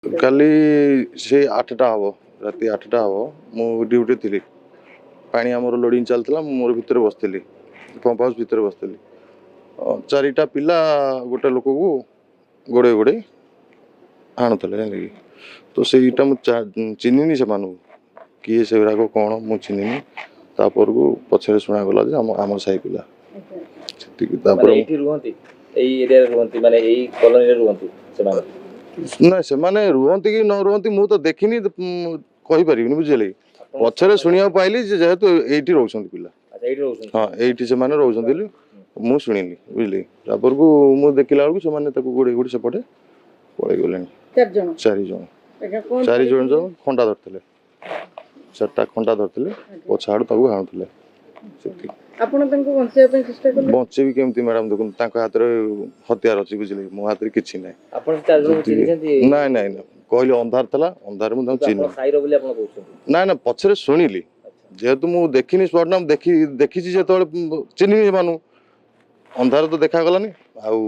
କାଲି ସେ 8ଟା ହବ, ରାତି 8ଟା ହବ। ମୁଁ ଡ୍ୟୁଟି ଥିଲି, ପାଣି ଆମର ଲୋଡ଼ିଂ ଚାଲିଥିଲା। ମୁଁ ମୋର ଭିତରେ ବସିଥିଲି, ପମ୍ପ ହାଉସ୍ ଭିତରେ ବସିଥିଲି। 4ଟା ପିଲା ଗୋଟେ ଲୋକକୁ ଗୋଡ଼େଇ ଗୋଡ଼େଇ ଆଣୁଥିଲେ, ଜାଣିଲେ କି। ତ ସେଇଟା ମୁଁ ଚିହ୍ନିନି ସେମାନଙ୍କୁ, କିଏ ସେଗୁଡ଼ାକ କ'ଣ ମୁଁ ଚିହ୍ନିନି। ତାପରକୁ ପଛରେ ଶୁଣାଗଲା ଯେ ଆମର ସାହି ପିଲା। ସେତିକି। ତାପରେ ଏଇଠି ରୁହନ୍ତି, ଏଇ ଏରିଆରେ ରୁହନ୍ତି, ମାନେ ଏଇ କଲୋନୀରେ ରୁହନ୍ତି ସେମାନେ? ନା, ସେମାନେ ରୁହନ୍ତି କି ନ ରୁହନ୍ତି ମୁଁ ତ ଦେଖିନି, କହିପାରିବିନି, ବୁଝିଲେ। ପଛରେ ଶୁଣିବାକୁ ପାଇଲି ଯେ ଯେହେତୁ ଏଇଠି ରହୁଛନ୍ତି ପିଲା। ହଁ, ଏଇଠି ସେମାନେ ରହୁଛନ୍ତି ବୋଲି ମୁଁ ଶୁଣିଲି, ବୁଝିଲେ। ତାପରକୁ ମୁଁ ଦେଖିଲା ବେଳକୁ ସେମାନେ ତାକୁ ଗୋଡ଼େଇ ଗୋଡ଼େଇ ସେପଟେ ପଳେଇ ଗଲେଣି। 4 ଜଣ ଖଣ୍ଡା ଧରିଥିଲେ, 4ଟା ଖଣ୍ଡା ଧରିଥିଲେ, ପଛ ଆଡ଼ୁ ତାକୁ ହାଣୁଥିଲେ। ସେତିକି। ଆପଣ ତାଙ୍କୁ ବଞ୍ଚେଇବା ପାଇଁ ଚେଷ୍ଟା କଲେ? ବଞ୍ଚେଇବି କେମିତି ମ୍ୟାଡ଼ାମ? ଦେଖନ୍ତୁ, ତାଙ୍କ ହାତରେ ହତିଆର ଅଛି, ବୁଝିଲେ। ମୋ ହାତରେ କିଛି ନାହିଁ। ଆପଣ 4 ଜଣଙ୍କୁ ଚିହ୍ନିଛନ୍ତି? ନାଇଁ ନାଇଁ ନାଇଁ, କହିଲେ ଅନ୍ଧାର ଥିଲା, ଅନ୍ଧାରରେ ମୁଁ ତାଙ୍କୁ ଚିହ୍ନି। ସାଇର ବୋଲି ଆପଣ କହୁଛନ୍ତି? ନାଇଁ ନା, ପଛରେ ଶୁଣିଲି, ଯେହେତୁ ମୁଁ ଦେଖିନି ସ୍ପଟ ନା, ଦେଖିଛି ଯେତେବେଳେ ଚିହ୍ନିନି ସେମାନଙ୍କୁ। ଅନ୍ଧାର ତ ଦେଖାଗଲାନି, ଆଉ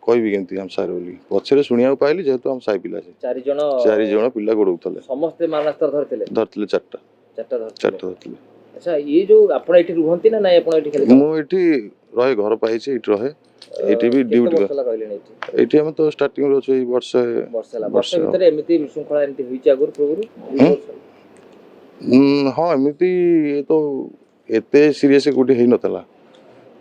କହିବି କେମିତି ଆମ ସାହି ବୋଲି? ପଛରେ ଶୁଣିବାକୁ ପାଇଲି, ଯେହେତୁ ଆମ ସାହି ପିଲା। 4 ଜଣ ପିଲା ଗୋଡ଼ଉଥିଲେ। ସମସ୍ତେ ମାରଣାସ୍ତ୍ର ଧରିଥିଲେ? ଧରିଥିଲେ 4ଟା ଧରିଥିଲେ। ଆଚ୍ଛା, ଇଏ ଯୋଉ ଆପଣ ଏଠି ରୁହନ୍ତି ନା ନାଇଁ? ଆପଣ ଏଠି ଖାଲି? ମୁଁ ଏଠି ରହେ, ଘର ପାଇଛି, ଏଠି ରହେ। ଏଠି ବି ଡ୍ୟୁଟି ରହିଲେଣି ଏଠି? ଏଇଠି ଆମେ ତ ଷ୍ଟାର୍ଟିଂରୁ ଅଛୁ, ଏଇ ବର୍ଷେ ଭିତରେ ଏମିତି ବିଶୃଙ୍ଖଳା ଏମିତି ହେଇଛି ଆଗରୁ ପୂର୍ବରୁ? ହଁ, ଏମିତି ତ ଏତେ ସିରିୟସ୍ କୋଉଠି ହେଇନଥିଲା।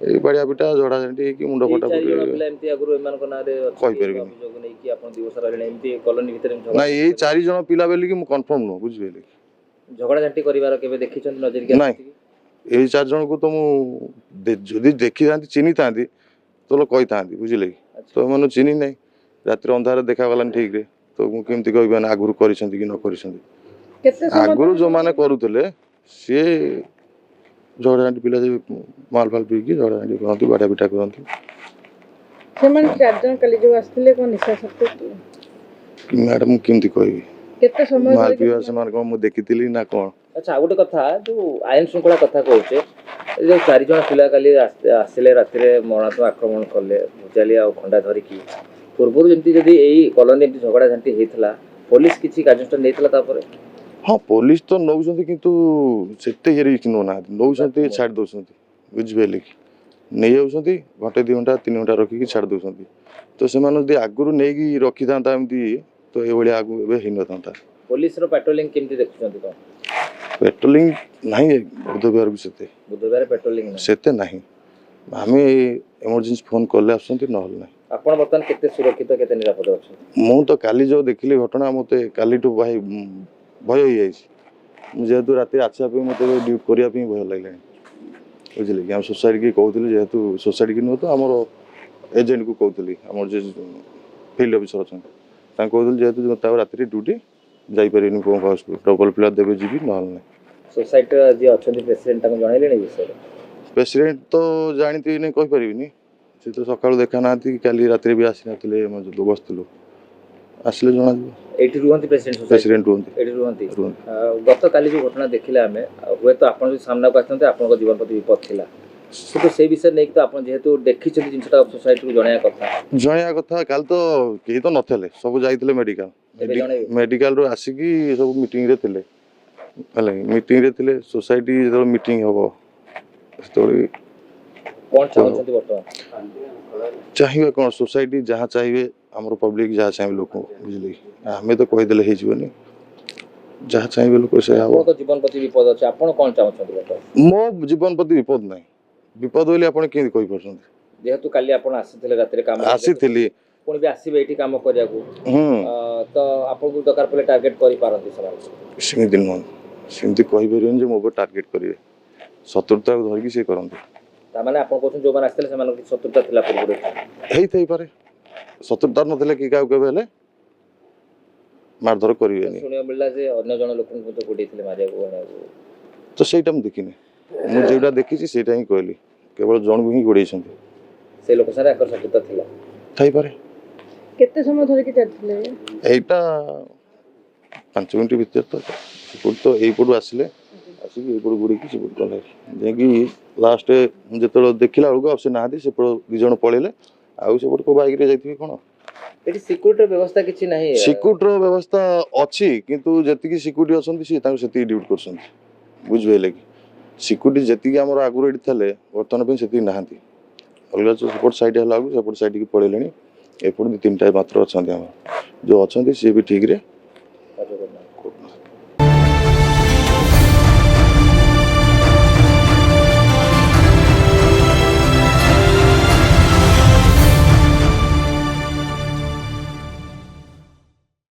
ଏଇ ବାଡ଼ିଆ ପିଟା, ଝଡ଼ାଝଡ଼ି ହେଇକି ମୁଣ୍ଡ ଫଟା ପିଲା ଏମିତି ଆଗରୁ ଏମାନଙ୍କ ନାଁରେ କହିପାରିବିନି। ଅଭିଯୋଗ ନେଇକି ଆପଣ 2 ବର୍ଷ ରହିଲେଣି ଏମିତି କଲୋନୀ ଭିତରେ? ନାଇଁ, ଏଇ 4 ଜଣ ପିଲା ବୋଲିକି ମୁଁ କନଫର୍ମ ନୁହଁ, ବୁଝିପାରିଲେ। ଝଗଡ଼ାଝାଣ୍ଟି କରିବାର କେବେ ଦେଖିଛନ୍ତି ନଜରକି? ନାଇଁ, ଏଇ 4 ଜଣଙ୍କୁ ତ ମୁଁ ଯଦି ଦେଖିଥାନ୍ତି, ଚିହ୍ନିଥାନ୍ତି, ତାହେଲେ କହିଥାନ୍ତି, ବୁଝିଲେ କି। ତ ଏମାନଙ୍କୁ ଚିହ୍ନି ନାହିଁ, ରାତିରେ ଅନ୍ଧାରରେ ଦେଖାଗଲାନି ଠିକ୍ରେ, ତ ମୁଁ କେମିତି କହିବି ମାନେ ଆଗରୁ କରିଛନ୍ତି କି ନ କରିଛନ୍ତି? ଆଗରୁ ଯେଉଁମାନେ କରୁଥିଲେ ସିଏ ଝଗଡ଼ାଝାଣ୍ଟି ପିଲା, ଯେ ମାଲ ଫାଲ ପିଇକି ଝଗଡ଼ାଝାଣ୍ଟି କରନ୍ତି, ବାଡ଼ିଆ ପିଟା କରନ୍ତି। ସେମାନେ 4 ଜଣ କାଲି ଯୋଉ ଆସିଥିଲେ, କ'ଣ ନିଶାଶକ୍ତି ଥିଲେ? ମ୍ୟାଡ଼ାମ ମୁଁ କେମିତି କହିବି? କେତେ ସମୟ ମାଲ ପିଇବା ସେମାନେ କ'ଣ ମୁଁ ଦେଖିଥିଲି ନା କ'ଣ? ଆଚ୍ଛା, ଆଉ ଗୋଟେ କଥା, ଯୋଉ ଆଇନ ଶୃଙ୍ଖଳା କଥା କହୁଛେ, ଯୋଉ 4 ଜଣ ପିଲା କାଲି ଆସିଲେ ରାତିରେ ମରଣାତ୍ମକ ଆକ୍ରମଣ କଲେ, ଭୁଜାଲି ଆଉ ଖଣ୍ଡା ଧରିକି, ପୂର୍ବରୁ ଯେମିତି ଯଦି ଏଇ କଲୋନୀ ଏମିତି ଝଗଡ଼ାଝାଣ୍ଟି ହେଇଥିଲା, ପୋଲିସ କିଛି କାର୍ଯ୍ୟାନୁଷ୍ଠାନ ନେଇଥିଲା ତାପରେ? ହଁ, ପୋଲିସ ତ ନେଉଛନ୍ତି, କିନ୍ତୁ ସେତେ ରିସ୍କ ନେଉନାହାନ୍ତି। ନେଉଛନ୍ତି, ଛାଡ଼ି ଦେଉଛନ୍ତି, ବୁଝିପାରିଲେ କି। ନେଇଯାଉଛନ୍ତି, ଘଣ୍ଟେ 2 ଘଣ୍ଟା 3 ଘଣ୍ଟା ରଖିକି ଛାଡ଼ି ଦେଉଛନ୍ତି। ତ ସେମାନେ ଯଦି ଆଗରୁ ନେଇକି ରଖିଥାନ୍ତା ଏମିତି, ତ ଏଇଭଳିଆ ଆଗକୁ ଏବେ ହେଇନଥାନ୍ତା। ପୋଲିସର ପାଟ୍ରୋଲିଂ କେମିତି ଦେଖୁଛନ୍ତି? କ'ଣ ପେଟ୍ରୋଲିଂ ନାହିଁ ବୁଧବାରକୁ? ବୁଧବାର ପେଟ୍ରୋଲିଂ ସେତେ ନାହିଁ। ଆମେ ଏମର୍ଜେନ୍ସି ଫୋନ୍ କଲେ ଆସୁଛନ୍ତି, ନହେଲେ ନାହିଁ। ଆପଣ ବର୍ତ୍ତମାନ କେତେ ସୁରକ୍ଷିତ, କେତେ ନିରାପଦ ଅଛନ୍ତି? ମୁଁ ତ କାଲି ଯେଉଁ ଦେଖିଲି ଘଟଣା, ମୋତେ କାଲିଠୁ ଭାଇ ଭୟ ହେଇଯାଇଛି। ମୁଁ ଯେହେତୁ ରାତିରେ ଆସିବା ପାଇଁ, ମୋତେ ଡ୍ୟୁଟି କରିବା ପାଇଁ ଭୟ ଲାଗିଲାଣି, ବୁଝିଲେ କି। ଆମ ସୋସାଇଟିକି କହୁଥିଲି, ଯେହେତୁ ସୋସାଇଟିକି ନୁହଁ ତ ଆମର ଏଜେଣ୍ଟକୁ କହୁଥିଲି, ଆମର ଯେ ଫିଲ୍ଡ ଅଫିସର ଅଛନ୍ତି, ତାଙ୍କୁ କହୁଥିଲି, ଯେହେତୁ ତାକୁ ରାତିରେ ଡ୍ୟୁଟି ଯାଇପାରିବିନି ପମ୍ପ ହାଉସ୍କୁ, ଡବଲ ପିଲା ଦେବେ, ଯିବି, ନହେଲେ ନାହିଁ। ସୋସାଇଟିର ଯିଏ ଅଛନ୍ତି ପ୍ରେସିଡେଣ୍ଟ, ତାଙ୍କୁ ଜଣାଇଲେଣି ବିଷୟରେ? ପ୍ରେସିଡେଣ୍ଟ ତ ଜାଣିଥିବି ନାହିଁ, କହିପାରିବିନି। ସେ ତ ସକାଳୁ ଦେଖା ନାହାନ୍ତି, କାଲି ରାତିରେ ବି ଆସିନଥିଲେ। ଆମେ ଯେଉଁ ବସିଥିଲୁ, ଆସିଲେ ଜଣାଯିବ। ଏଇଠି ରୁହନ୍ତି ପ୍ରେସିଡେଣ୍ଟ ରୁହନ୍ତି, ଏଇଠି ରୁହନ୍ତି। ଗତକାଲି ଯେଉଁ ଘଟଣା ଦେଖିଲେ ଆମେ, ହୁଏତ ଆପଣ ଯଦି ସାମ୍ନାକୁ ଆସିଥାନ୍ତେ, ଆପଣଙ୍କ ଜୀବନ ପ୍ରତି ବିପଦ ଥିଲା, କିନ୍ତୁ ସେଇ ବିଷୟରେ ନେଇକି ତ ଆପଣ ଯେହେତୁ ଦେଖିଛନ୍ତି ଜିନିଷଟା, ସୋସାଇଟିକୁ ଜଣାଇବା କଥା। କାଲି ତ କେହି ତ ନଥିଲେ, ସବୁ ଯାଇଥିଲେ ମେଡ଼ିକାଲ। ମେଡ଼ିକାଲରୁ ଆସିକି ସବୁ ମିଟିଂରେ ଥିଲେ, ହେଲା, ମିଟିଂରେ ଥିଲେ। ସୋସାଇଟି ଯେତେବେଳେ ମିଟିଂ ହେବ, ସେତେବେଳେ କ'ଣ ଚାହୁଁଛନ୍ତି ବର୍ତ୍ତମାନ? ଚାହିଁବେ କ'ଣ? ସୋସାଇଟି ଯାହା ଚାହିଁବେ, ଆମର ପବ୍ଲିକ ଯାହା ଚାହିଁବେ, ଲୋକ, ବୁଝିଲେ। ଆମେ ତ କହିଦେଲେ ହେଇଯିବନି, ଯାହା ଚାହିଁବେ ଲୋକ ସେ ହେବ। ଜୀବନ ପ୍ରତି ବିପଦ ଅଛି, ଆପଣ କ'ଣ ଚାହୁଁଛନ୍ତି? ମୋ ଜୀବନ ପ୍ରତି ବିପଦ ନାହିଁ। ବିପଦ ବୋଲି ଆପଣ କେମିତି କହିପାରୁଛନ୍ତି? ଯେହେତୁ କାଲି ଆପଣ ଆସିଥିଲେ ରାତିରେ, କାମ ଆସିଥିଲି, ପୁଣି ବି ଆସିବେ ଏଇଠି କାମ କରିବାକୁ, ତ ଆପଣଙ୍କୁ ଦରକାର ପଡ଼ିଲେ ଟାର୍ଗେଟ କରିପାରନ୍ତି ସେମାନେ? ସେମିତି ନୁହଁ, ସେମିତି କହିପାରିବେନି ଯେ ମୋ ଉପରେ ଟାର୍ଗେଟ କରିବେ। ଶତ୍ରୁତାକୁ ଧରିକି ସେ କରନ୍ତି। ତାମାନେ ଆପଣ କହୁଛନ୍ତି ଯେଉଁମାନେ ଆସିଥିଲେ ସେମାନଙ୍କ କିଛି ଶତ୍ରୁତା ଥିଲା ପୂର୍ବରୁ? ହେଇଥାଇପାରେ, ଶତ୍ରୁତା ନଥିଲେ କି କାହାକୁ କେବେ ହେଲେ ମାରଧର କରିବେନି। ଶୁଣିବାକୁ ମିଳିଲା ଯେ ଅନ୍ୟ ଜଣ ଲୋକଙ୍କୁ ତ ଗୋଡ଼େଇଥିଲେ ମାରିବାକୁ। ତ ସେଇଟା ମୁଁ ଦେଖିନି, ମୁଁ ଯେଉଁଟା ଦେଖିଛି ସେଇଟା ହିଁ କହିଲି। କେବଳ ଜଣକୁ ହିଁ ଗୋଡ଼େଇଛନ୍ତି। ସେ ଲୋକ ସାରା ଏକର ଶତ୍ରୁତା ଥିଲା? ଥାଇପାରେ। କେତେ ସମୟ ଧରିକି ଚାଲିଥିଲେ? ଏଇଟା 5 ମିନିଟ୍ ଭିତରେ। ତ ଏଇପଟୁ ଆସିଲେ, ଆସିକି ଏଇପଟୁ ଗୋଡ଼େଇକି ସେପଟୁ ଗଲେ, ଯାଇକି ଲାଷ୍ଟ ମୁଁ ଯେତେବେଳେ ଦେଖିଲା ବେଳକୁ ଆଉ ସେ ନାହାନ୍ତି, ସେପଟ 2 ଜଣ ପଳେଇଲେ। ଆଉ ସେପଟୁ କେଉଁ ବାଇକ୍ରେ ଯାଇଥିବେ କ'ଣ। ଏଠି ସିକ୍ୟୁରିଟି ବ୍ୟବସ୍ଥା କିଛି ନାହିଁ ସିକ୍ୟୁରିଟିର ବ୍ୟବସ୍ଥା ଅଛି କିନ୍ତୁ ଯେତିକି ସିକ୍ୟୁରିଟି ଅଛନ୍ତି ସେ ତାଙ୍କୁ ସେତିକି ଡ୍ୟୁଟି କରୁଛନ୍ତି ବୁଝିପାରିଲେ କି ସିକ୍ୟୁରିଟି ଯେତିକି ଆମର ଆଗରୁ ଏଠି ଥିଲେ ବର୍ତ୍ତମାନ ପାଇଁ ସେତିକି ନାହାନ୍ତି ଅଲଗା ସେପଟ ସାଇଡ୍ ହେଲା ବେଳକୁ ସେପଟ ସାଇଡ୍କି ପଳେଇଲେଣି ଏପଟେ 2-3ଟା ମାତ୍ର ଅଛନ୍ତି ଆମର ଯେଉଁ ଅଛନ୍ତି ସିଏ ବି ଠିକ୍ରେ